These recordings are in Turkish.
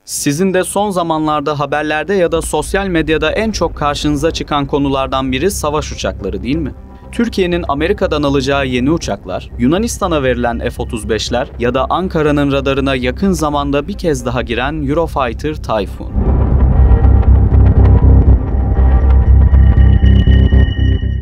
Sizin de son zamanlarda haberlerde ya da sosyal medyada en çok karşınıza çıkan konulardan biri savaş uçakları değil mi? Türkiye'nin Amerika'dan alacağı yeni uçaklar, Yunanistan'a verilen F-35'ler ya da Ankara'nın radarına yakın zamanda bir kez daha giren Eurofighter Typhoon.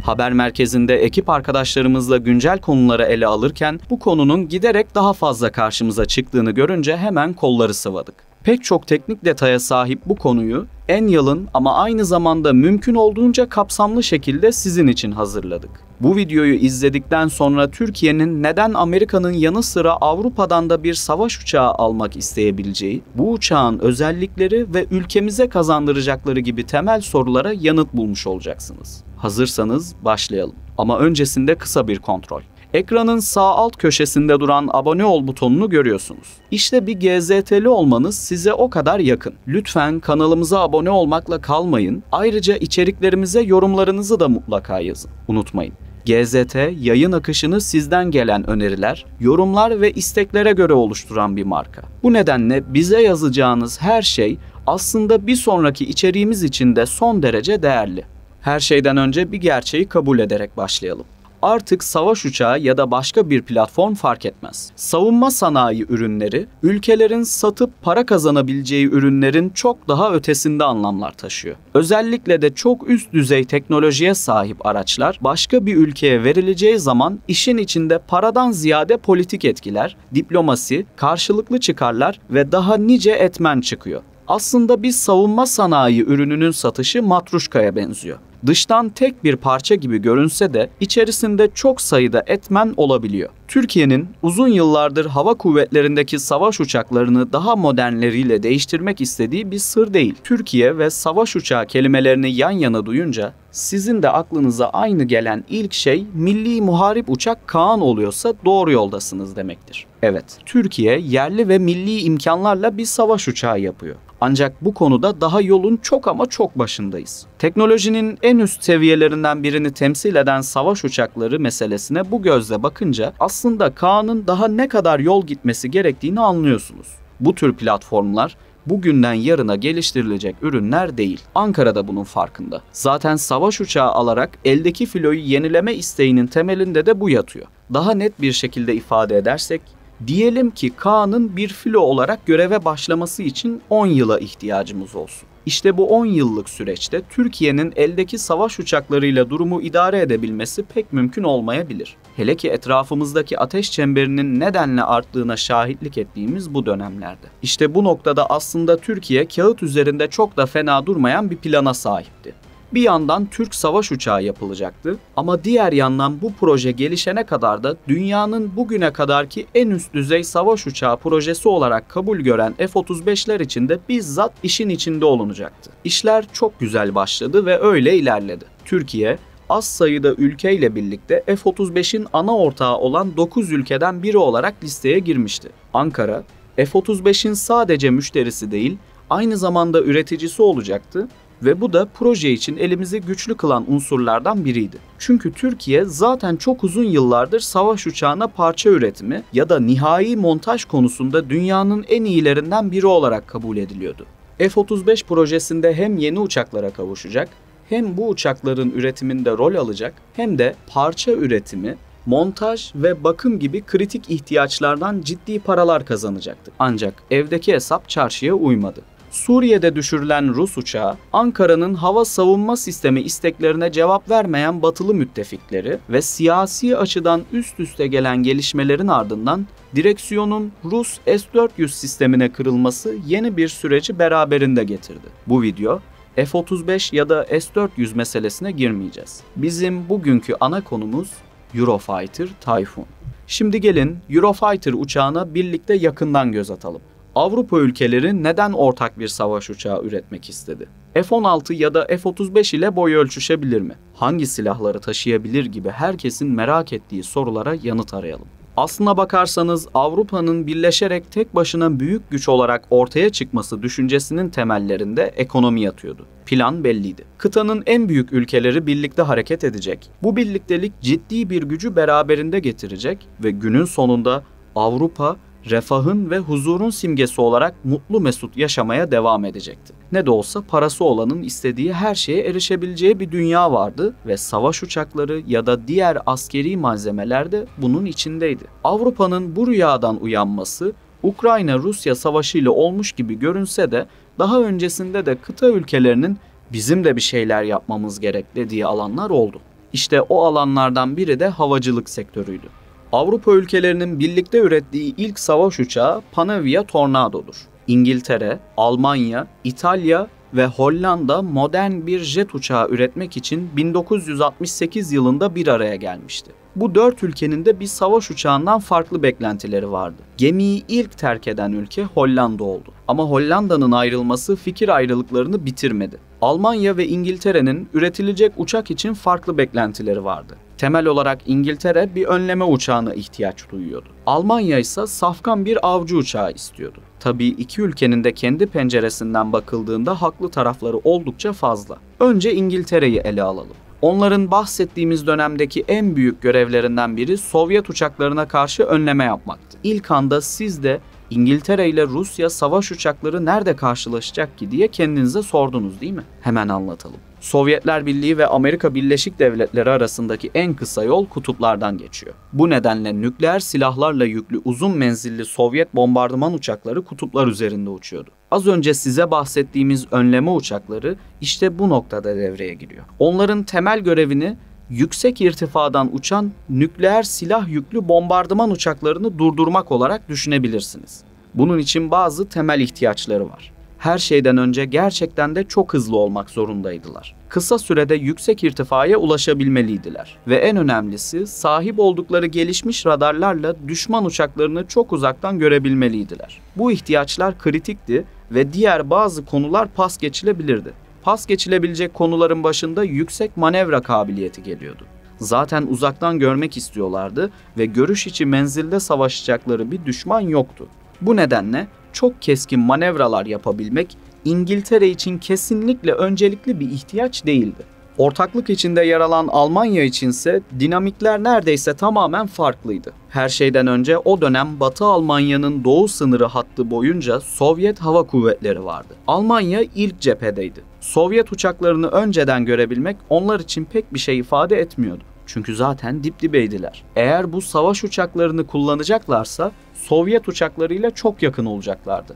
Haber merkezinde ekip arkadaşlarımızla güncel konuları ele alırken bu konunun giderek daha fazla karşımıza çıktığını görünce hemen kolları sıvadık. Pek çok teknik detaya sahip bu konuyu en yalın ama aynı zamanda mümkün olduğunca kapsamlı şekilde sizin için hazırladık. Bu videoyu izledikten sonra Türkiye'nin neden Amerika'nın yanı sıra Avrupa'dan da bir savaş uçağı almak isteyebileceği, bu uçağın özellikleri ve ülkemize kazandıracakları gibi temel sorulara yanıt bulmuş olacaksınız. Hazırsanız başlayalım. Ama öncesinde kısa bir kontrol. Ekranın sağ alt köşesinde duran abone ol butonunu görüyorsunuz. İşte bir GZT'li olmanız size o kadar yakın. Lütfen kanalımıza abone olmakla kalmayın. Ayrıca içeriklerimize yorumlarınızı da mutlaka yazın. Unutmayın. GZT yayın akışını sizden gelen öneriler, yorumlar ve isteklere göre oluşturan bir marka. Bu nedenle bize yazacağınız her şey aslında bir sonraki içeriğimiz için de son derece değerli. Her şeyden önce bir gerçeği kabul ederek başlayalım. Artık savaş uçağı ya da başka bir platform fark etmez. Savunma sanayi ürünleri, ülkelerin satıp para kazanabileceği ürünlerin çok daha ötesinde anlamlar taşıyor. Özellikle de çok üst düzey teknolojiye sahip araçlar başka bir ülkeye verileceği zaman işin içinde paradan ziyade politik etkiler, diplomasi, karşılıklı çıkarlar ve daha nice etmen çıkıyor. Aslında bir savunma sanayi ürününün satışı matruşkaya benziyor. Dıştan tek bir parça gibi görünse de içerisinde çok sayıda etmen olabiliyor. Türkiye'nin uzun yıllardır hava kuvvetlerindeki savaş uçaklarını daha modernleriyle değiştirmek istediği bir sır değil. Türkiye ve savaş uçağı kelimelerini yan yana duyunca sizin de aklınıza aynı gelen ilk şey milli muharip uçak Kaan oluyorsa doğru yoldasınız demektir. Evet, Türkiye yerli ve milli imkanlarla bir savaş uçağı yapıyor. Ancak bu konuda daha yolun çok ama çok başındayız. Teknolojinin en üst seviyelerinden birini temsil eden savaş uçakları meselesine bu gözle bakınca aslında Kaan'ın daha ne kadar yol gitmesi gerektiğini anlıyorsunuz. Bu tür platformlar bugünden yarına geliştirilecek ürünler değil. Ankara da bunun farkında. Zaten savaş uçağı alarak eldeki filoyu yenileme isteğinin temelinde de bu yatıyor. Daha net bir şekilde ifade edersek, diyelim ki Kaan'ın bir filo olarak göreve başlaması için 10 yıla ihtiyacımız olsun. İşte bu 10 yıllık süreçte Türkiye'nin eldeki savaş uçaklarıyla durumu idare edebilmesi pek mümkün olmayabilir. Hele ki etrafımızdaki ateş çemberinin nedenle arttığına şahitlik ettiğimiz bu dönemlerde. İşte bu noktada aslında Türkiye kağıt üzerinde çok da fena durmayan bir plana sahipti. Bir yandan Türk savaş uçağı yapılacaktı ama diğer yandan bu proje gelişene kadar da dünyanın bugüne kadarki en üst düzey savaş uçağı projesi olarak kabul gören F-35'ler için de bizzat işin içinde olunacaktı. İşler çok güzel başladı ve öyle ilerledi. Türkiye az sayıda ülkeyle birlikte F-35'in ana ortağı olan 9 ülkeden biri olarak listeye girmişti. Ankara, F-35'in sadece müşterisi değil, aynı zamanda üreticisi olacaktı. Ve bu da proje için elimizi güçlü kılan unsurlardan biriydi. Çünkü Türkiye zaten çok uzun yıllardır savaş uçağına parça üretimi ya da nihai montaj konusunda dünyanın en iyilerinden biri olarak kabul ediliyordu. F-35 projesinde hem yeni uçaklara kavuşacak, hem bu uçakların üretiminde rol alacak, hem de parça üretimi, montaj ve bakım gibi kritik ihtiyaçlardan ciddi paralar kazanacaktı. Ancak evdeki hesap çarşıya uymadı. Suriye'de düşürülen Rus uçağı, Ankara'nın hava savunma sistemi isteklerine cevap vermeyen batılı müttefikleri ve siyasi açıdan üst üste gelen gelişmelerin ardından direksiyonun Rus S-400 sistemine kırılması yeni bir süreci beraberinde getirdi. Bu video F-35 ya da S-400 meselesine girmeyeceğiz. Bizim bugünkü ana konumuz Eurofighter Typhoon. Şimdi gelin Eurofighter uçağına birlikte yakından göz atalım. Avrupa ülkeleri neden ortak bir savaş uçağı üretmek istedi? F-16 ya da F-35 ile boy ölçüşebilir mi? Hangi silahları taşıyabilir gibi herkesin merak ettiği sorulara yanıt arayalım. Aslına bakarsanız Avrupa'nın birleşerek tek başına büyük güç olarak ortaya çıkması düşüncesinin temellerinde ekonomi yatıyordu. Plan belliydi. Kıtanın en büyük ülkeleri birlikte hareket edecek. Bu birliktelik ciddi bir gücü beraberinde getirecek ve günün sonunda Avrupa refahın ve huzurun simgesi olarak mutlu mesut yaşamaya devam edecekti. Ne de olsa parası olanın istediği her şeye erişebileceği bir dünya vardı ve savaş uçakları ya da diğer askeri malzemeler de bunun içindeydi. Avrupa'nın bu rüyadan uyanması Ukrayna-Rusya savaşı ile olmuş gibi görünse de daha öncesinde de kıta ülkelerinin bizim de bir şeyler yapmamız gerek dediği alanlar oldu. İşte o alanlardan biri de havacılık sektörüydü. Avrupa ülkelerinin birlikte ürettiği ilk savaş uçağı Panavia Tornado'dur. İngiltere, Almanya, İtalya ve Hollanda modern bir jet uçağı üretmek için 1968 yılında bir araya gelmişti. Bu 4 ülkenin de bir savaş uçağından farklı beklentileri vardı. Gemiyi ilk terk eden ülke Hollanda oldu. Ama Hollanda'nın ayrılması fikir ayrılıklarını bitirmedi. Almanya ve İngiltere'nin üretilecek uçak için farklı beklentileri vardı. Temel olarak İngiltere bir önleme uçağına ihtiyaç duyuyordu. Almanya ise safkan bir avcı uçağı istiyordu. Tabii iki ülkenin de kendi penceresinden bakıldığında haklı tarafları oldukça fazla. Önce İngiltere'yi ele alalım. Onların bahsettiğimiz dönemdeki en büyük görevlerinden biri Sovyet uçaklarına karşı önleme yapmaktı. İlk anda siz de İngiltere ile Rusya savaş uçakları nerede karşılaşacak ki diye kendinize sordunuz değil mi? Hemen anlatalım. Sovyetler Birliği ve Amerika Birleşik Devletleri arasındaki en kısa yol kutuplardan geçiyor. Bu nedenle nükleer silahlarla yüklü uzun menzilli Sovyet bombardıman uçakları kutuplar üzerinde uçuyordu. Az önce size bahsettiğimiz önleme uçakları işte bu noktada devreye giriyor. Onların temel görevini yüksek irtifadan uçan nükleer silah yüklü bombardıman uçaklarını durdurmak olarak düşünebilirsiniz. Bunun için bazı temel ihtiyaçları var. Her şeyden önce gerçekten de çok hızlı olmak zorundaydılar. Kısa sürede yüksek irtifaya ulaşabilmeliydiler. Ve en önemlisi sahip oldukları gelişmiş radarlarla düşman uçaklarını çok uzaktan görebilmeliydiler. Bu ihtiyaçlar kritikti ve diğer bazı konular pas geçilebilirdi. Pas geçilebilecek konuların başında yüksek manevra kabiliyeti geliyordu. Zaten uzaktan görmek istiyorlardı ve görüş içi menzilde savaşacakları bir düşman yoktu. Bu nedenle çok keskin manevralar yapabilmek İngiltere için kesinlikle öncelikli bir ihtiyaç değildi. Ortaklık içinde yer alan Almanya içinse dinamikler neredeyse tamamen farklıydı. Her şeyden önce o dönem Batı Almanya'nın doğu sınırı hattı boyunca Sovyet hava kuvvetleri vardı. Almanya ilk cephedeydi. Sovyet uçaklarını önceden görebilmek onlar için pek bir şey ifade etmiyordu. Çünkü zaten dip dibeydiler. Eğer bu savaş uçaklarını kullanacaklarsa Sovyet uçaklarıyla çok yakın olacaklardı.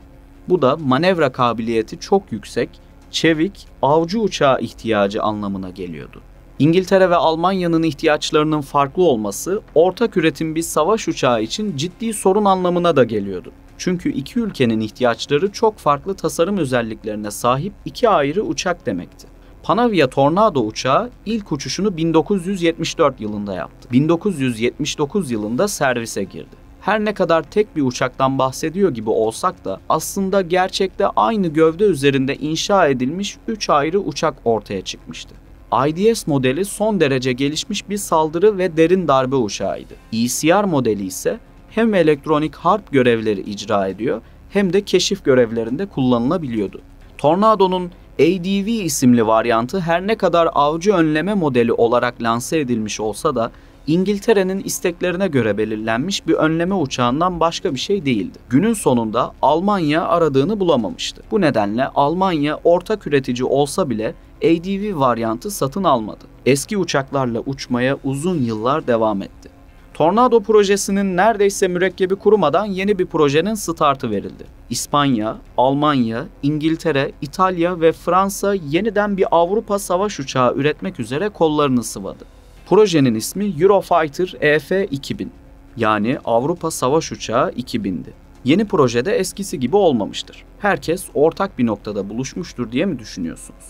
Bu da manevra kabiliyeti çok yüksek, çevik, avcı uçağı ihtiyacı anlamına geliyordu. İngiltere ve Almanya'nın ihtiyaçlarının farklı olması ortak üretim bir savaş uçağı için ciddi sorun anlamına da geliyordu. Çünkü iki ülkenin ihtiyaçları çok farklı tasarım özelliklerine sahip iki ayrı uçak demekti. Panavia Tornado uçağı ilk uçuşunu 1974 yılında yaptı. 1979 yılında servise girdi. Her ne kadar tek bir uçaktan bahsediyor gibi olsak da aslında gerçekte aynı gövde üzerinde inşa edilmiş 3 ayrı uçak ortaya çıkmıştı. IDS modeli son derece gelişmiş bir saldırı ve derin darbe uçağıydı. ECR modeli ise hem elektronik harp görevleri icra ediyor hem de keşif görevlerinde kullanılabiliyordu. Tornado'nun ADV isimli varyantı her ne kadar avcı önleme modeli olarak lanse edilmiş olsa da İngiltere'nin isteklerine göre belirlenmiş bir önleme uçağından başka bir şey değildi. Günün sonunda Almanya aradığını bulamamıştı. Bu nedenle Almanya ortak üretici olsa bile ADV varyantı satın almadı. Eski uçaklarla uçmaya uzun yıllar devam etti. Tornado projesinin neredeyse mürekkebi kurumadan yeni bir projenin startı verildi. İspanya, Almanya, İngiltere, İtalya ve Fransa yeniden bir Avrupa savaş uçağı üretmek üzere kollarını sıvadı. Projenin ismi Eurofighter EF-2000, yani Avrupa Savaş Uçağı 2000'di. Yeni projede eskisi gibi olmamıştır. Herkes ortak bir noktada buluşmuştur diye mi düşünüyorsunuz?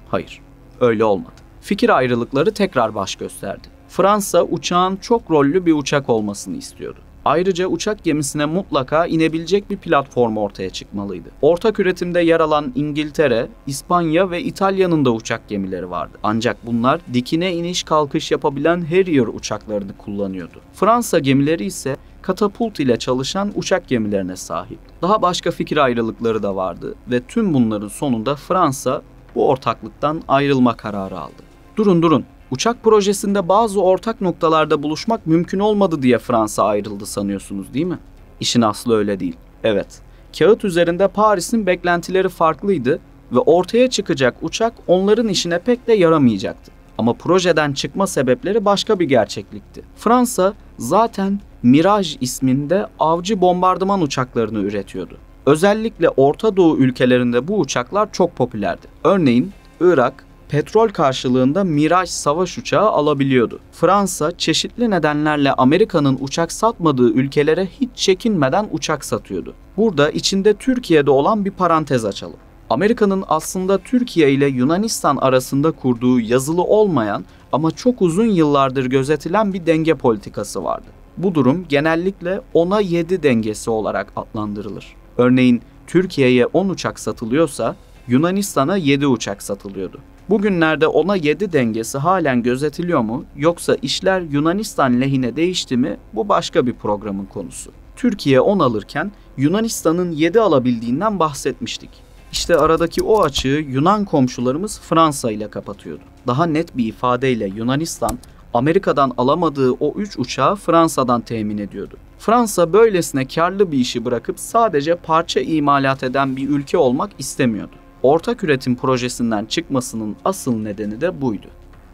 Hayır, öyle olmadı. Fikir ayrılıkları tekrar baş gösterdi. Fransa uçağın çok rollü bir uçak olmasını istiyordu. Ayrıca uçak gemisine mutlaka inebilecek bir platform ortaya çıkmalıydı. Ortak üretimde yer alan İngiltere, İspanya ve İtalya'nın da uçak gemileri vardı. Ancak bunlar dikine iniş kalkış yapabilen Harrier uçaklarını kullanıyordu. Fransa gemileri ise katapult ile çalışan uçak gemilerine sahip. Daha başka fikir ayrılıkları da vardı ve tüm bunların sonunda Fransa bu ortaklıktan ayrılma kararı aldı. Durun. Uçak projesinde bazı ortak noktalarda buluşmak mümkün olmadı diye Fransa ayrıldı sanıyorsunuz değil mi? İşin aslı öyle değil. Evet, kağıt üzerinde Paris'in beklentileri farklıydı ve ortaya çıkacak uçak onların işine pek de yaramayacaktı. Ama projeden çıkma sebepleri başka bir gerçeklikti. Fransa zaten Mirage isminde avcı bombardıman uçaklarını üretiyordu. Özellikle Orta Doğu ülkelerinde bu uçaklar çok popülerdi. Örneğin Irak, petrol karşılığında Mirage savaş uçağı alabiliyordu. Fransa çeşitli nedenlerle Amerika'nın uçak satmadığı ülkelere hiç çekinmeden uçak satıyordu. Burada içinde Türkiye'de olan bir parantez açalım. Amerika'nın aslında Türkiye ile Yunanistan arasında kurduğu yazılı olmayan ama çok uzun yıllardır gözetilen bir denge politikası vardı. Bu durum genellikle 10'a 7 dengesi olarak adlandırılır. Örneğin Türkiye'ye 10 uçak satılıyorsa Yunanistan'a 7 uçak satılıyordu. Bugünlerde 10'a 7 dengesi halen gözetiliyor mu yoksa işler Yunanistan lehine değişti mi, bu başka bir programın konusu. Türkiye 10 alırken Yunanistan'ın 7 alabildiğinden bahsetmiştik. İşte aradaki o açığı Yunan komşularımız Fransa ile kapatıyordu. Daha net bir ifadeyle Yunanistan, Amerika'dan alamadığı o 3 uçağı Fransa'dan temin ediyordu. Fransa böylesine karlı bir işi bırakıp sadece parça imalat eden bir ülke olmak istemiyordu. Ortak üretim projesinden çıkmasının asıl nedeni de buydu.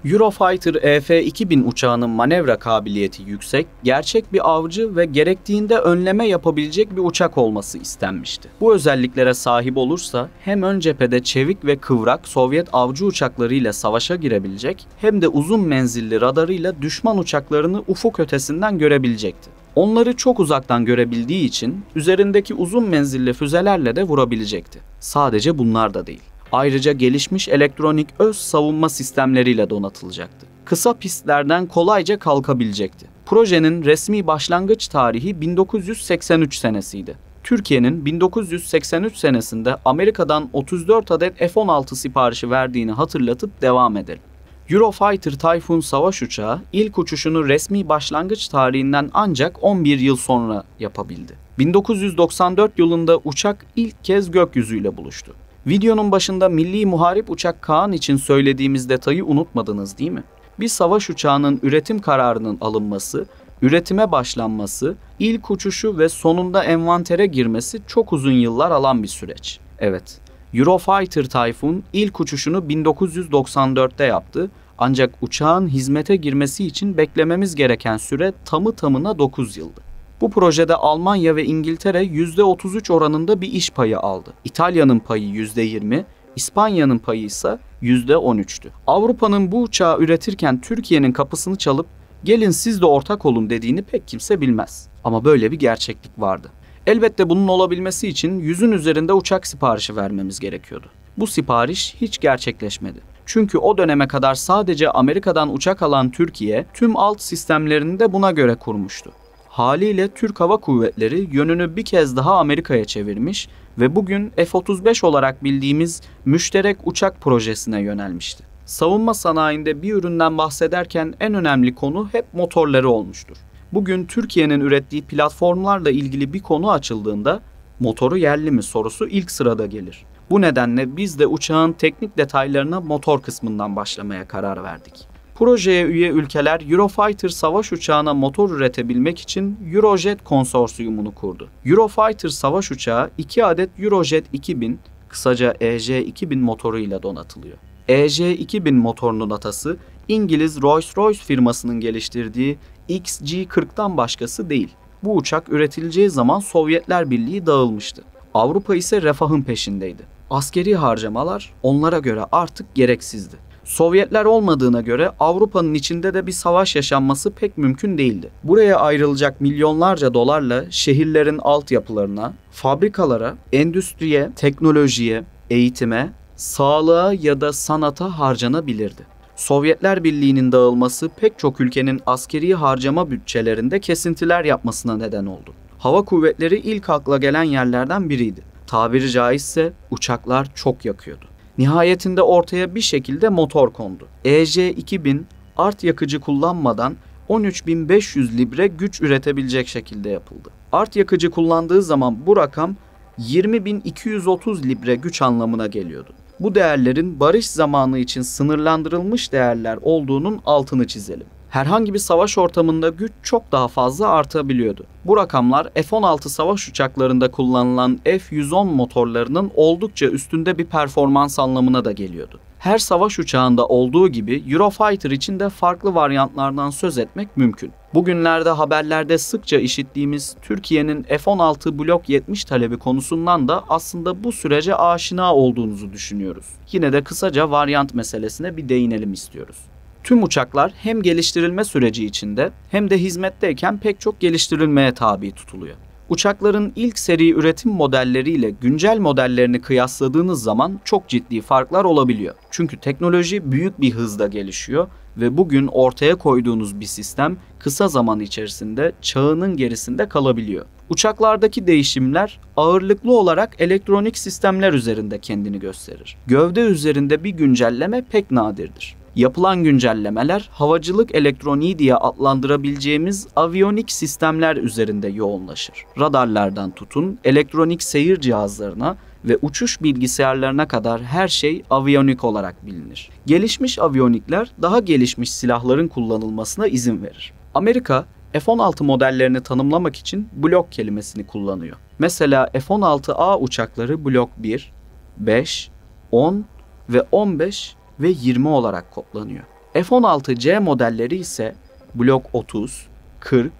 Eurofighter EF-2000 uçağının manevra kabiliyeti yüksek, gerçek bir avcı ve gerektiğinde önleme yapabilecek bir uçak olması istenmişti. Bu özelliklere sahip olursa hem ön cephede çevik ve kıvrak Sovyet avcı uçaklarıyla savaşa girebilecek hem de uzun menzilli radarıyla düşman uçaklarını ufuk ötesinden görebilecekti. Onları çok uzaktan görebildiği için üzerindeki uzun menzilli füzelerle de vurabilecekti. Sadece bunlar da değil. Ayrıca gelişmiş elektronik öz savunma sistemleriyle donatılacaktı. Kısa pistlerden kolayca kalkabilecekti. Projenin resmi başlangıç tarihi 1983 senesiydi. Türkiye'nin 1983 senesinde Amerika'dan 34 adet F-16 siparişi verdiğini hatırlatıp devam edelim. Eurofighter Typhoon savaş uçağı ilk uçuşunu resmi başlangıç tarihinden ancak 11 yıl sonra yapabildi. 1994 yılında uçak ilk kez gökyüzüyle buluştu. Videonun başında Milli Muharip Uçak Kaan için söylediğimiz detayı unutmadınız değil mi? Bir savaş uçağının üretim kararının alınması, üretime başlanması, ilk uçuşu ve sonunda envantere girmesi çok uzun yıllar alan bir süreç. Evet, Eurofighter Typhoon ilk uçuşunu 1994'te yaptı ancak uçağın hizmete girmesi için beklememiz gereken süre tamı tamına 9 yıldı. Bu projede Almanya ve İngiltere %33 oranında bir iş payı aldı. İtalya'nın payı %20, İspanya'nın payı ise %13'tü. Avrupa'nın bu uçağı üretirken Türkiye'nin kapısını çalıp gelin siz de ortak olun dediğini pek kimse bilmez. Ama böyle bir gerçeklik vardı. Elbette bunun olabilmesi için 100'ün üzerinde uçak siparişi vermemiz gerekiyordu. Bu sipariş hiç gerçekleşmedi. Çünkü o döneme kadar sadece Amerika'dan uçak alan Türkiye tüm alt sistemlerini de buna göre kurmuştu. Haliyle Türk Hava Kuvvetleri yönünü bir kez daha Amerika'ya çevirmiş ve bugün F-35 olarak bildiğimiz müşterek uçak projesine yönelmişti. Savunma sanayinde bir üründen bahsederken en önemli konu hep motorları olmuştur. Bugün Türkiye'nin ürettiği platformlarla ilgili bir konu açıldığında motoru yerli mi sorusu ilk sırada gelir. Bu nedenle biz de uçağın teknik detaylarına motor kısmından başlamaya karar verdik. Projeye üye ülkeler Eurofighter savaş uçağına motor üretebilmek için Eurojet konsorsiyumunu kurdu. Eurofighter savaş uçağı 2 adet Eurojet 2000, kısaca EJ-2000 motoruyla donatılıyor. EJ-2000 motorunun atası İngiliz Rolls-Royce firmasının geliştirdiği XG-40'tan başkası değil. Bu uçak üretileceği zaman Sovyetler Birliği dağılmıştı. Avrupa ise refahın peşindeydi. Askeri harcamalar onlara göre artık gereksizdi. Sovyetler olmadığına göre Avrupa'nın içinde de bir savaş yaşanması pek mümkün değildi. Buraya ayrılacak milyonlarca dolarla şehirlerin altyapılarına, fabrikalara, endüstriye, teknolojiye, eğitime, sağlığa ya da sanata harcanabilirdi. Sovyetler Birliği'nin dağılması pek çok ülkenin askeri harcama bütçelerinde kesintiler yapmasına neden oldu. Hava kuvvetleri ilk akla gelen yerlerden biriydi. Tabiri caizse uçaklar çok yakıyordu. Nihayetinde ortaya bir şekilde motor kondu. EJ-2000 art yakıcı kullanmadan 13.500 libre güç üretebilecek şekilde yapıldı. Art yakıcı kullandığı zaman bu rakam 20.230 libre güç anlamına geliyordu. Bu değerlerin barış zamanı için sınırlandırılmış değerler olduğunun altını çizelim. Herhangi bir savaş ortamında güç çok daha fazla artabiliyordu. Bu rakamlar F-16 savaş uçaklarında kullanılan F-110 motorlarının oldukça üstünde bir performans anlamına da geliyordu. Her savaş uçağında olduğu gibi Eurofighter için de farklı varyantlardan söz etmek mümkün. Bugünlerde haberlerde sıkça işittiğimiz Türkiye'nin F-16 Blok 70 talebi konusundan da aslında bu sürece aşina olduğunuzu düşünüyoruz. Yine de kısaca varyant meselesine bir değinelim istiyoruz. Tüm uçaklar hem geliştirilme süreci içinde hem de hizmetteyken pek çok geliştirilmeye tabi tutuluyor. Uçakların ilk seri üretim modelleriyle güncel modellerini kıyasladığınız zaman çok ciddi farklar olabiliyor. Çünkü teknoloji büyük bir hızla gelişiyor ve bugün ortaya koyduğunuz bir sistem kısa zaman içerisinde çağının gerisinde kalabiliyor. Uçaklardaki değişimler ağırlıklı olarak elektronik sistemler üzerinde kendini gösterir. Gövde üzerinde bir güncelleme pek nadirdir. Yapılan güncellemeler havacılık elektroniği diye adlandırabileceğimiz aviyonik sistemler üzerinde yoğunlaşır. Radarlardan tutun, elektronik seyir cihazlarına ve uçuş bilgisayarlarına kadar her şey aviyonik olarak bilinir. Gelişmiş aviyonikler daha gelişmiş silahların kullanılmasına izin verir. Amerika, F-16 modellerini tanımlamak için blok kelimesini kullanıyor. Mesela F-16A uçakları blok 1, 5, 10 ve 15 ve 20 olarak kodlanıyor. F-16C modelleri ise blok 30, 40,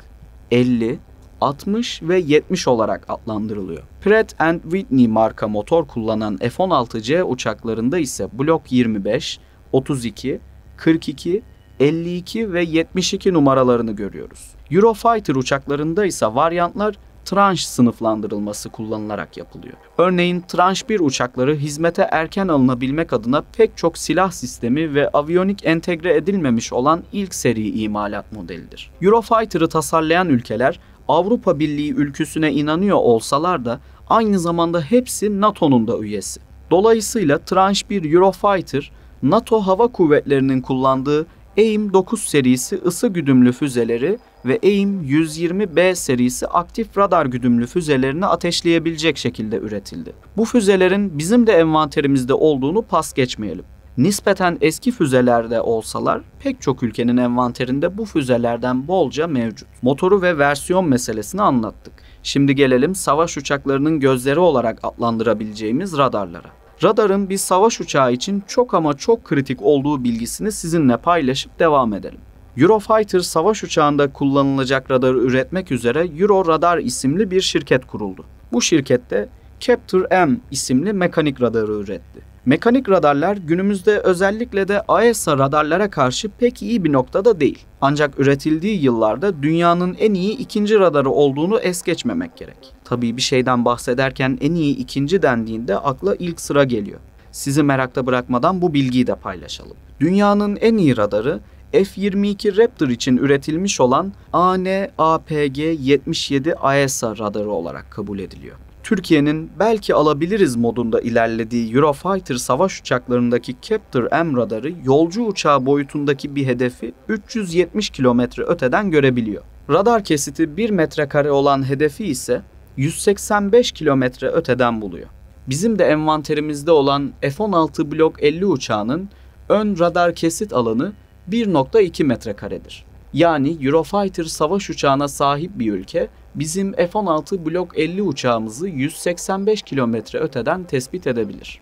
50, 60 ve 70 olarak adlandırılıyor. Pratt & Whitney marka motor kullanan F-16C uçaklarında ise blok 25, 32, 42, 52 ve 72 numaralarını görüyoruz. Eurofighter uçaklarında ise varyantlar tranche sınıflandırılması kullanılarak yapılıyor. Örneğin Tranche 1 uçakları hizmete erken alınabilmek adına pek çok silah sistemi ve aviyonik entegre edilmemiş olan ilk seri imalat modelidir. Eurofighter'ı tasarlayan ülkeler Avrupa Birliği ülküsüne inanıyor olsalar da aynı zamanda hepsi NATO'nun da üyesi. Dolayısıyla Tranche 1 Eurofighter, NATO Hava Kuvvetleri'nin kullandığı AIM-9 serisi ısı güdümlü füzeleri ve AIM-120B serisi aktif radar güdümlü füzelerini ateşleyebilecek şekilde üretildi. Bu füzelerin bizim de envanterimizde olduğunu pas geçmeyelim. Nispeten eski füzelerde olsalar pek çok ülkenin envanterinde bu füzelerden bolca mevcut. Motoru ve versiyon meselesini anlattık. Şimdi gelelim savaş uçaklarının gözleri olarak adlandırabileceğimiz radarlara. Radarın bir savaş uçağı için çok ama çok kritik olduğu bilgisini sizinle paylaşıp devam edelim. Eurofighter savaş uçağında kullanılacak radarı üretmek üzere Euroradar isimli bir şirket kuruldu. Bu şirkette Captor-M isimli mekanik radarı üretti. Mekanik radarlar günümüzde özellikle de AESA radarlara karşı pek iyi bir noktada değil. Ancak üretildiği yıllarda dünyanın en iyi ikinci radarı olduğunu es geçmemek gerek. Tabii bir şeyden bahsederken en iyi ikinci dendiğinde akla ilk sıra geliyor. Sizi merakta bırakmadan bu bilgiyi de paylaşalım. Dünyanın en iyi radarı F-22 Raptor için üretilmiş olan AN/APG-77 AESA radarı olarak kabul ediliyor. Türkiye'nin belki alabiliriz modunda ilerlediği Eurofighter savaş uçaklarındaki Captor-M radarı yolcu uçağı boyutundaki bir hedefi 370 kilometre öteden görebiliyor. Radar kesiti 1 metrekare olan hedefi ise 185 kilometre öteden buluyor. Bizim de envanterimizde olan F-16 Blok 50 uçağının ön radar kesit alanı 1,2 metrekaredir. Yani Eurofighter savaş uçağına sahip bir ülke bizim F-16 Blok 50 uçağımızı 185 kilometre öteden tespit edebilir.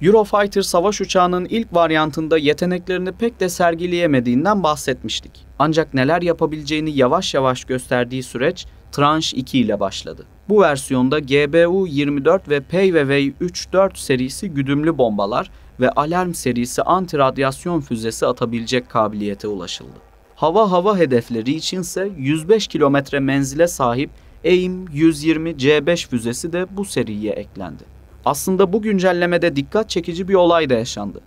Eurofighter savaş uçağının ilk varyantında yeteneklerini pek de sergileyemediğinden bahsetmiştik. Ancak neler yapabileceğini yavaş yavaş gösterdiği süreç Tranche 2 ile başladı. Bu versiyonda GBU-24 ve Payveway-3-4 serisi güdümlü bombalar ve Alarm serisi anti-radyasyon füzesi atabilecek kabiliyete ulaşıldı. Hava hedefleri içinse 105 kilometre menzile sahip AIM-120C5 füzesi de bu seriye eklendi. Aslında bu güncellemede dikkat çekici bir olay da yaşandı.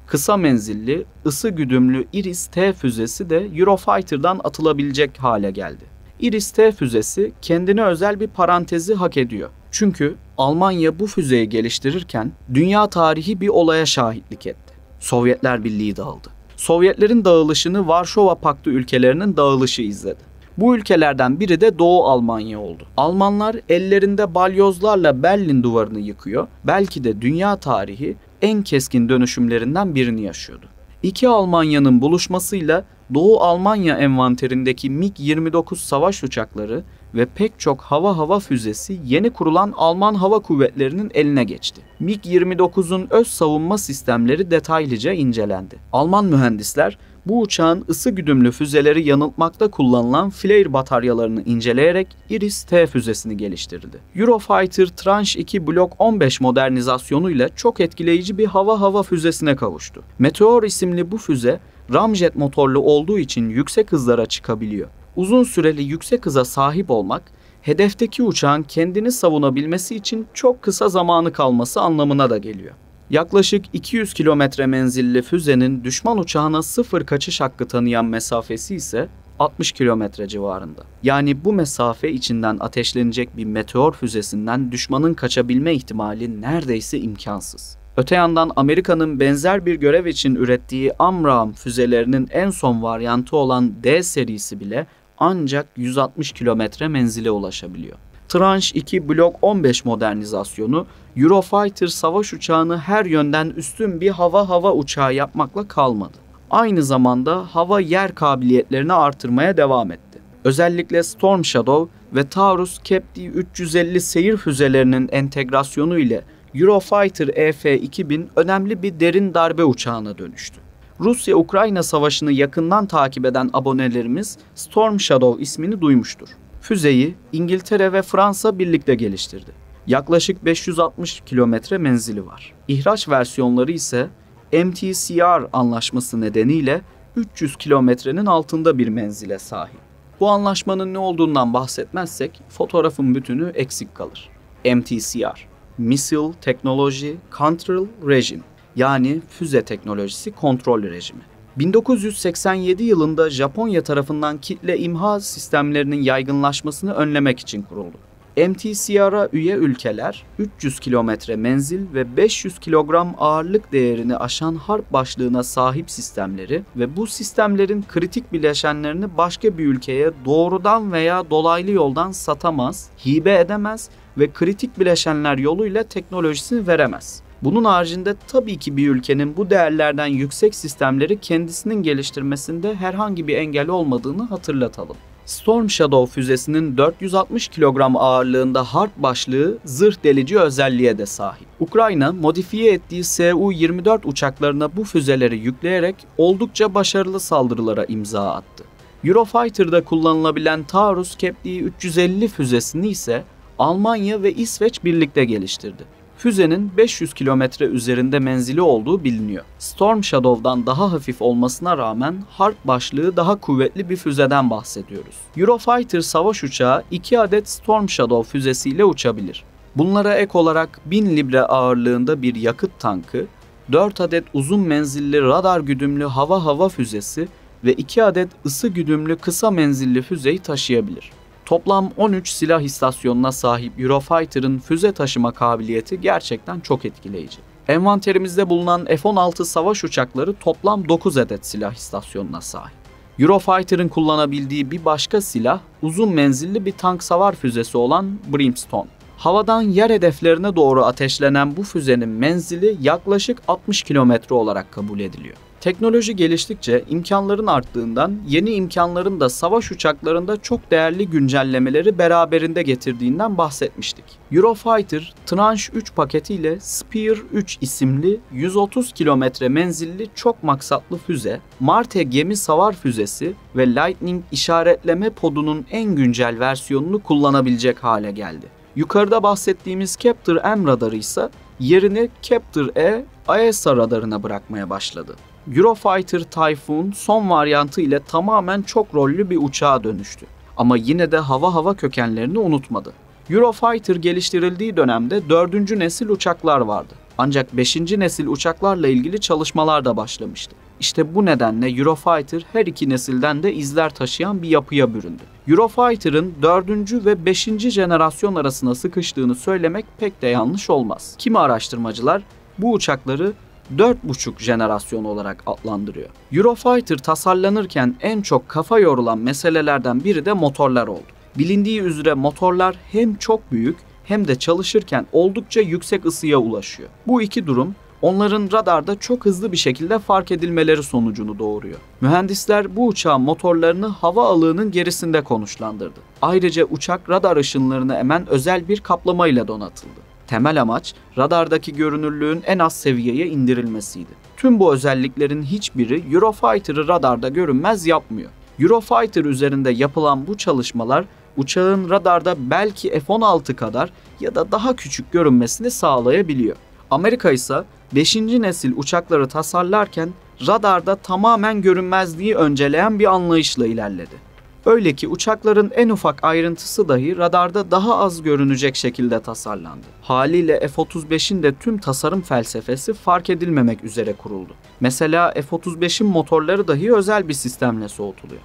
Kısa menzilli, ısı güdümlü Iris-T füzesi de Eurofighter'dan atılabilecek hale geldi. Iris-T füzesi kendine özel bir parantezi hak ediyor. Çünkü Almanya bu füzeyi geliştirirken dünya tarihi bir olaya şahitlik etti. Sovyetler Birliği dağıldı. Sovyetlerin dağılışını Varşova Paktı ülkelerinin dağılışı izledi. Bu ülkelerden biri de Doğu Almanya oldu. Almanlar ellerinde balyozlarla Berlin duvarını yıkıyor, belki de dünya tarihi en keskin dönüşümlerinden birini yaşıyordu. İki Almanya'nın buluşmasıyla Doğu Almanya envanterindeki MiG-29 savaş uçakları ve pek çok hava füzesi yeni kurulan Alman Hava Kuvvetleri'nin eline geçti. MiG-29'un öz savunma sistemleri detaylıca incelendi. Alman mühendisler bu uçağın ısı güdümlü füzeleri yanıltmakta kullanılan flare bataryalarını inceleyerek Iris-T füzesini geliştirdi. Eurofighter Tranche 2 Block 15 modernizasyonuyla çok etkileyici bir hava füzesine kavuştu. Meteor isimli bu füze ramjet motorlu olduğu için yüksek hızlara çıkabiliyor. Uzun süreli yüksek hıza sahip olmak, hedefteki uçağın kendini savunabilmesi için çok kısa zamanı kalması anlamına da geliyor. Yaklaşık 200 kilometre menzilli füzenin düşman uçağına sıfır kaçış hakkı tanıyan mesafesi ise 60 kilometre civarında. Yani bu mesafe içinden ateşlenecek bir meteor füzesinden düşmanın kaçabilme ihtimali neredeyse imkansız. Öte yandan Amerika'nın benzer bir görev için ürettiği AMRAAM füzelerinin en son varyantı olan D serisi bile ancak 160 kilometre menzile ulaşabiliyor. Tranche 2 Block 15 modernizasyonu Eurofighter savaş uçağını her yönden üstün bir hava uçağı yapmakla kalmadı. Aynı zamanda hava yer kabiliyetlerini artırmaya devam etti. Özellikle Storm Shadow ve Taurus KEPD-350 seyir füzelerinin entegrasyonu ile Eurofighter EF-2000 önemli bir derin darbe uçağına dönüştü. Rusya-Ukrayna savaşını yakından takip eden abonelerimiz Storm Shadow ismini duymuştur. Füzeyi İngiltere ve Fransa birlikte geliştirdi. Yaklaşık 560 kilometre menzili var. İhraç versiyonları ise MTCR anlaşması nedeniyle 300 kilometrenin altında bir menzile sahip. Bu anlaşmanın ne olduğundan bahsetmezsek fotoğrafın bütünü eksik kalır. MTCR, Missile Technology Control Regime, yani füze teknolojisi kontrol rejimi. 1987 yılında Japonya tarafından kitle imha sistemlerinin yaygınlaşmasını önlemek için kuruldu. MTCR'a üye ülkeler 300 kilometre menzil ve 500 kilogram ağırlık değerini aşan harp başlığına sahip sistemleri ve bu sistemlerin kritik bileşenlerini başka bir ülkeye doğrudan veya dolaylı yoldan satamaz, hibe edemez ve kritik bileşenler yoluyla teknolojisini veremez. Bunun haricinde tabii ki bir ülkenin bu değerlerden yüksek sistemleri kendisinin geliştirmesinde herhangi bir engel olmadığını hatırlatalım. Storm Shadow füzesinin 460 kilogram ağırlığında harp başlığı zırh delici özelliğe de sahip. Ukrayna modifiye ettiği Su-24 uçaklarına bu füzeleri yükleyerek oldukça başarılı saldırılara imza attı. Eurofighter'da kullanılabilen Taurus KEPD-350 füzesini ise Almanya ve İsveç birlikte geliştirdi. Füzenin 500 kilometre üzerinde menzili olduğu biliniyor. Storm Shadow'dan daha hafif olmasına rağmen harp başlığı daha kuvvetli bir füzeden bahsediyoruz. Eurofighter savaş uçağı 2 adet Storm Shadow füzesiyle uçabilir. Bunlara ek olarak 1000 libre ağırlığında bir yakıt tankı, 4 adet uzun menzilli radar güdümlü hava füzesi ve 2 adet ısı güdümlü kısa menzilli füzeyi taşıyabilir. Toplam 13 silah istasyonuna sahip Eurofighter'ın füze taşıma kabiliyeti gerçekten çok etkileyici. Envanterimizde bulunan F-16 savaş uçakları toplam 9 adet silah istasyonuna sahip. Eurofighter'ın kullanabildiği bir başka silah uzun menzilli bir tank savar füzesi olan Brimstone. Havadan yer hedeflerine doğru ateşlenen bu füzenin menzili yaklaşık 60 kilometre olarak kabul ediliyor. Teknoloji geliştikçe imkanların arttığından yeni imkanların da savaş uçaklarında çok değerli güncellemeleri beraberinde getirdiğinden bahsetmiştik. Eurofighter Tranche 3 paketiyle Spear 3 isimli 130 kilometre menzilli çok maksatlı füze, Marte gemi savar füzesi ve Lightning işaretleme podunun en güncel versiyonunu kullanabilecek hale geldi. Yukarıda bahsettiğimiz Captor-M radarı ise yerini Captor-E AESA radarına bırakmaya başladı. Eurofighter Typhoon son varyantı ile tamamen çok rollü bir uçağa dönüştü. Ama yine de hava kökenlerini unutmadı. Eurofighter geliştirildiği dönemde 4. nesil uçaklar vardı. Ancak 5. nesil uçaklarla ilgili çalışmalar da başlamıştı. İşte bu nedenle Eurofighter her iki nesilden de izler taşıyan bir yapıya büründü. Eurofighter'ın 4. ve 5. jenerasyon arasına sıkıştığını söylemek pek de yanlış olmaz. Kimi araştırmacılar bu uçakları 4,5 jenerasyon olarak adlandırıyor. Eurofighter tasarlanırken en çok kafa yorulan meselelerden biri de motorlar oldu. Bilindiği üzere motorlar hem çok büyük hem de çalışırken oldukça yüksek ısıya ulaşıyor. Bu iki durum onların radarda çok hızlı bir şekilde fark edilmeleri sonucunu doğuruyor. Mühendisler bu uçağın motorlarını hava alığının gerisinde konuşlandırdı. Ayrıca uçak radar ışınlarını emen özel bir kaplamayla donatıldı. Temel amaç radardaki görünürlüğün en az seviyeye indirilmesiydi. Tüm bu özelliklerin hiçbiri Eurofighter'ı radarda görünmez yapmıyor. Eurofighter üzerinde yapılan bu çalışmalar uçağın radarda belki F-16 kadar ya da daha küçük görünmesini sağlayabiliyor. Amerika ise 5. nesil uçakları tasarlarken radarda tamamen görünmezliği önceleyen bir anlayışla ilerledi. Öyle ki uçakların en ufak ayrıntısı dahi radarda daha az görünecek şekilde tasarlandı. Haliyle F-35'in de tüm tasarım felsefesi fark edilmemek üzere kuruldu. Mesela F-35'in motorları dahi özel bir sistemle soğutuluyor.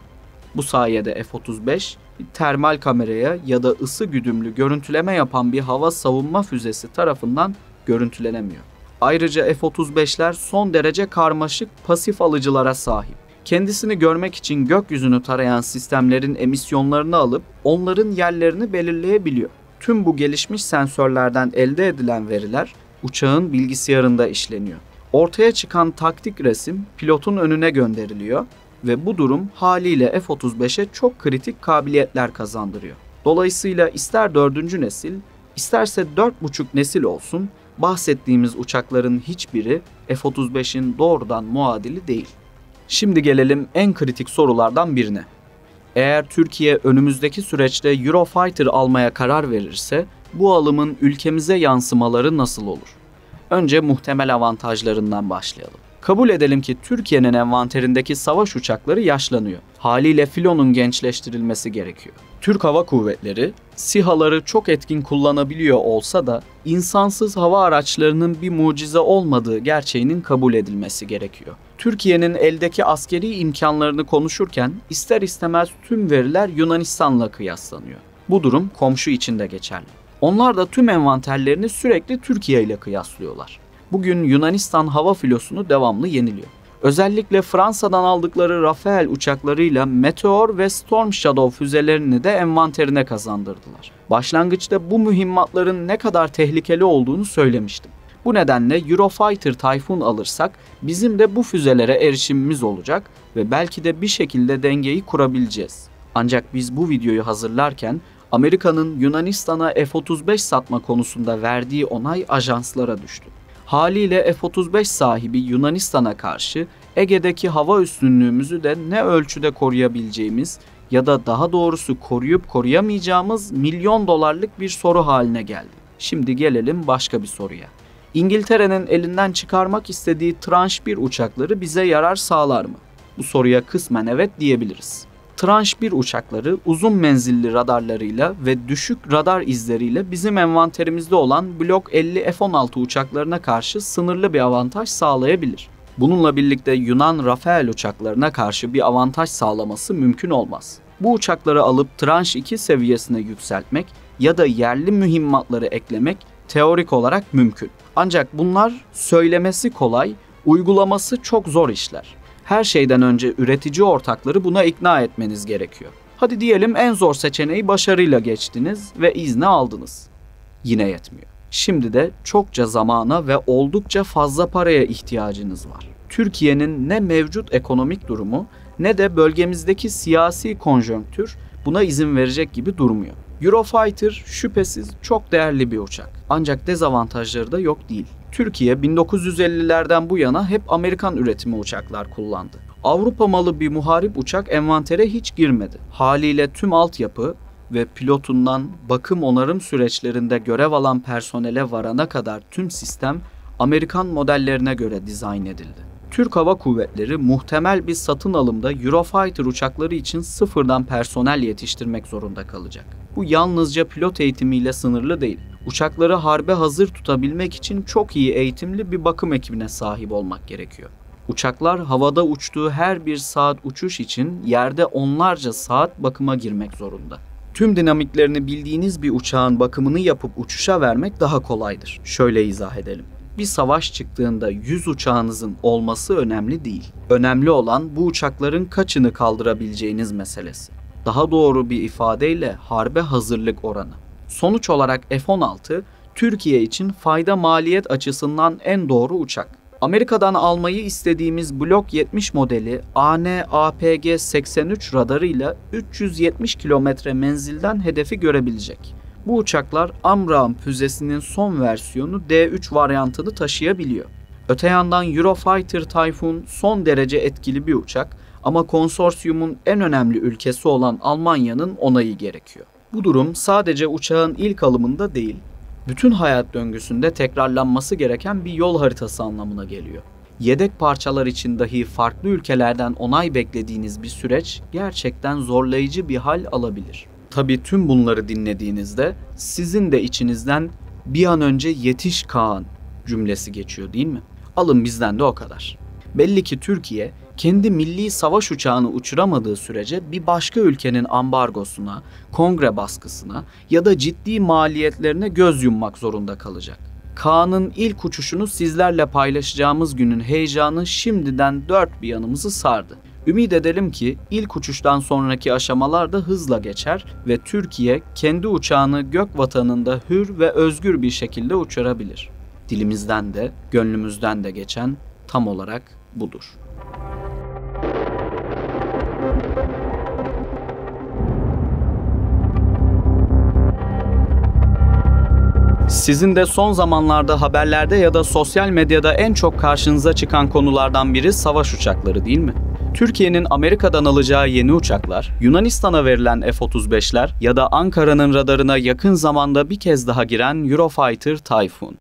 Bu sayede F-35 termal kameraya ya da ısı güdümlü görüntüleme yapan bir hava savunma füzesi tarafından görüntülenemiyor. Ayrıca F-35'ler son derece karmaşık pasif alıcılara sahip. Kendisini görmek için gökyüzünü tarayan sistemlerin emisyonlarını alıp onların yerlerini belirleyebiliyor. Tüm bu gelişmiş sensörlerden elde edilen veriler uçağın bilgisayarında işleniyor. Ortaya çıkan taktik resim pilotun önüne gönderiliyor ve bu durum haliyle F-35'e çok kritik kabiliyetler kazandırıyor. Dolayısıyla ister 4. nesil, isterse 4,5 nesil olsun, bahsettiğimiz uçakların hiçbiri F-35'in doğrudan muadili değil. Şimdi gelelim en kritik sorulardan birine. Eğer Türkiye önümüzdeki süreçte Eurofighter almaya karar verirse bu alımın ülkemize yansımaları nasıl olur? Önce muhtemel avantajlarından başlayalım. Kabul edelim ki Türkiye'nin envanterindeki savaş uçakları yaşlanıyor. Haliyle filonun gençleştirilmesi gerekiyor. Türk Hava Kuvvetleri SİHA'ları çok etkin kullanabiliyor olsa da insansız hava araçlarının bir mucize olmadığı gerçeğinin kabul edilmesi gerekiyor. Türkiye'nin eldeki askeri imkanlarını konuşurken ister istemez tüm veriler Yunanistan'la kıyaslanıyor. Bu durum komşu için de geçerli. Onlar da tüm envanterlerini sürekli Türkiye ile kıyaslıyorlar. Bugün Yunanistan hava filosunu devamlı yeniliyor. Özellikle Fransa'dan aldıkları Rafale uçaklarıyla Meteor ve Storm Shadow füzelerini de envanterine kazandırdılar. Başlangıçta bu mühimmatların ne kadar tehlikeli olduğunu söylemiştim. Bu nedenle Eurofighter Typhoon alırsak bizim de bu füzelere erişimimiz olacak ve belki de bir şekilde dengeyi kurabileceğiz. Ancak biz bu videoyu hazırlarken Amerika'nın Yunanistan'a F-35 satma konusunda verdiği onay ajanslara düştü. Haliyle F-35 sahibi Yunanistan'a karşı Ege'deki hava üstünlüğümüzü de ne ölçüde koruyabileceğimiz ya da daha doğrusu koruyup koruyamayacağımız milyon dolarlık bir soru haline geldi. Şimdi gelelim başka bir soruya. İngiltere'nin elinden çıkarmak istediği Tranche 1 uçakları bize yarar sağlar mı? Bu soruya kısmen evet diyebiliriz. Tranche 1 uçakları uzun menzilli radarlarıyla ve düşük radar izleriyle bizim envanterimizde olan Block 50 F-16 uçaklarına karşı sınırlı bir avantaj sağlayabilir. Bununla birlikte Yunan Rafale uçaklarına karşı bir avantaj sağlaması mümkün olmaz. Bu uçakları alıp Tranche 2 seviyesine yükseltmek ya da yerli mühimmatları eklemek teorik olarak mümkün. Ancak bunlar söylemesi kolay, uygulaması çok zor işler. Her şeyden önce üretici ortakları buna ikna etmeniz gerekiyor. Hadi diyelim en zor seçeneği başarıyla geçtiniz ve izni aldınız. Yine yetmiyor. Şimdi de çokça zamana ve oldukça fazla paraya ihtiyacınız var. Türkiye'nin ne mevcut ekonomik durumu ne de bölgemizdeki siyasi konjonktür buna izin verecek gibi durmuyor. Eurofighter şüphesiz çok değerli bir uçak. Ancak dezavantajları da yok değil. Türkiye 1950'lerden bu yana hep Amerikan üretimi uçaklar kullandı. Avrupa malı bir muharip uçak envantere hiç girmedi. Haliyle tüm altyapı ve pilotundan bakım onarım süreçlerinde görev alan personele varana kadar tüm sistem Amerikan modellerine göre dizayn edildi. Türk Hava Kuvvetleri muhtemel bir satın alımda Eurofighter uçakları için sıfırdan personel yetiştirmek zorunda kalacak. Bu yalnızca pilot eğitimiyle sınırlı değil. Uçakları harbe hazır tutabilmek için çok iyi eğitimli bir bakım ekibine sahip olmak gerekiyor. Uçaklar havada uçtuğu her bir saat uçuş için yerde onlarca saat bakıma girmek zorunda. Tüm dinamiklerini bildiğiniz bir uçağın bakımını yapıp uçuşa vermek daha kolaydır. Şöyle izah edelim. Bir savaş çıktığında 100 uçağınızın olması önemli değil. Önemli olan bu uçakların kaçını kaldırabileceğiniz meselesi. Daha doğru bir ifadeyle harbe hazırlık oranı. Sonuç olarak F-16 Türkiye için fayda maliyet açısından en doğru uçak. Amerika'dan almayı istediğimiz Block 70 modeli AN/APG-83 radarıyla 370 kilometre menzilden hedefi görebilecek. Bu uçaklar AMRAAM füzesinin son versiyonu D3 varyantını taşıyabiliyor. Öte yandan Eurofighter Typhoon son derece etkili bir uçak ama konsorsiyumun en önemli ülkesi olan Almanya'nın onayı gerekiyor. Bu durum sadece uçağın ilk alımında değil, bütün hayat döngüsünde tekrarlanması gereken bir yol haritası anlamına geliyor. Yedek parçalar için dahi farklı ülkelerden onay beklediğiniz bir süreç gerçekten zorlayıcı bir hal alabilir. Tabii tüm bunları dinlediğinizde sizin de içinizden "bir an önce yetiş Kaan" cümlesi geçiyor değil mi? Alın bizden de o kadar. Belli ki Türkiye kendi milli savaş uçağını uçuramadığı sürece bir başka ülkenin ambargosuna, kongre baskısına ya da ciddi maliyetlerine göz yummak zorunda kalacak. Kaan'ın ilk uçuşunu sizlerle paylaşacağımız günün heyecanı şimdiden dört bir yanımızı sardı. Ümit edelim ki ilk uçuştan sonraki aşamalar da hızla geçer ve Türkiye kendi uçağını gök vatanında hür ve özgür bir şekilde uçurabilir. Dilimizden de, gönlümüzden de geçen tam olarak budur. Sizin de son zamanlarda haberlerde ya da sosyal medyada en çok karşınıza çıkan konulardan biri savaş uçakları değil mi? Türkiye'nin Amerika'dan alacağı yeni uçaklar, Yunanistan'a verilen F-35'ler ya da Ankara'nın radarına yakın zamanda bir kez daha giren Eurofighter Typhoon.